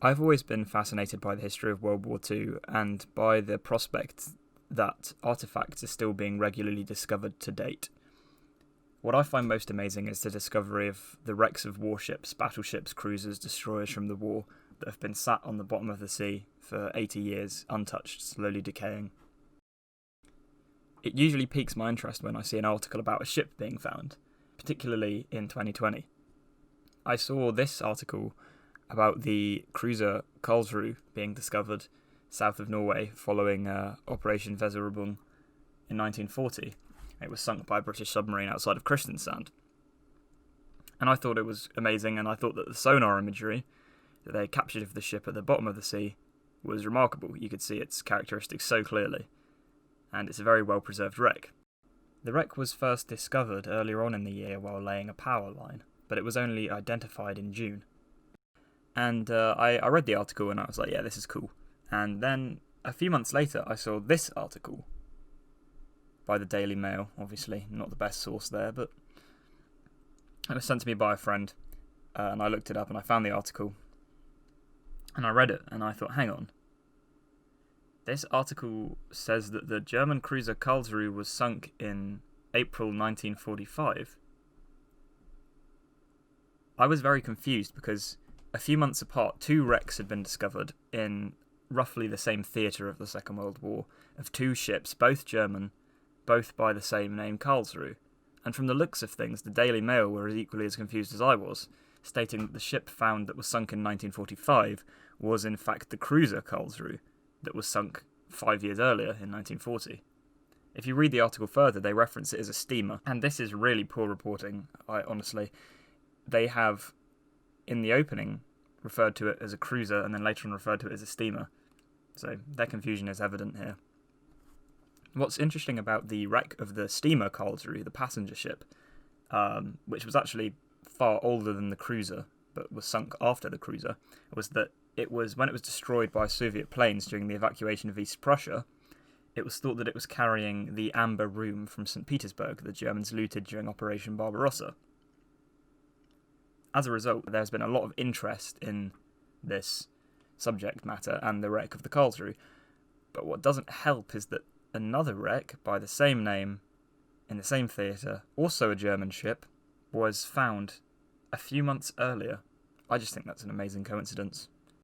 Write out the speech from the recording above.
I've always been fascinated by the history of World War II and by the prospect that artifacts are still being regularly discovered to date. What I find most amazing is the discovery of the wrecks of warships, battleships, cruisers, destroyers from the war that have been sat on the bottom of the sea for 80 years, untouched, slowly decaying. It usually piques my interest when I see an article about a ship being found, particularly in 2020. I saw this article about the cruiser Karlsruhe being discovered south of Norway following Operation Weserübung in 1940. It was sunk by a British submarine outside of Kristiansand. And I thought it was amazing, and I thought that the sonar imagery that they captured of the ship at the bottom of the sea was remarkable. You could see its characteristics so clearly, and it's a very well preserved wreck. The wreck was first discovered earlier on in the year while laying a power line, but it was only identified in June. And I read the article and I was like, yeah, this is cool. And then a few months later, I saw this article by the Daily Mail, obviously, not the best source there, but it was sent to me by a friend, and I looked it up and I found the article, and I read it, and I thought, hang on. This article says that the German cruiser Karlsruhe was sunk in April 1945. I was very confused because a few months apart, two wrecks had been discovered in roughly the same theatre of the Second World War, of two ships, both German, both by the same name, Karlsruhe. And from the looks of things, the Daily Mail were equally as confused as I was, stating that the ship found that was sunk in 1945 was in fact the cruiser Karlsruhe that was sunk 5 years earlier in 1940. If you read the article further, they reference it as a steamer, and this is really poor reporting, honestly. They have, in the opening, referred to it as a cruiser and then later on referred to it as a steamer. So their confusion is evident here. What's interesting about the wreck of the steamer Karlsruhe, the passenger ship, which was actually far older than the cruiser, but was sunk after the cruiser, was that it was when it was destroyed by Soviet planes during the evacuation of East Prussia, it was thought that it was carrying the amber room from St. Petersburg that the Germans looted during Operation Barbarossa. As a result, there's been a lot of interest in this subject matter and the wreck of the Karlsruhe, but what doesn't help is that another wreck by the same name in the same theatre, also a German ship, was found a few months earlier. I just think that's an amazing coincidence.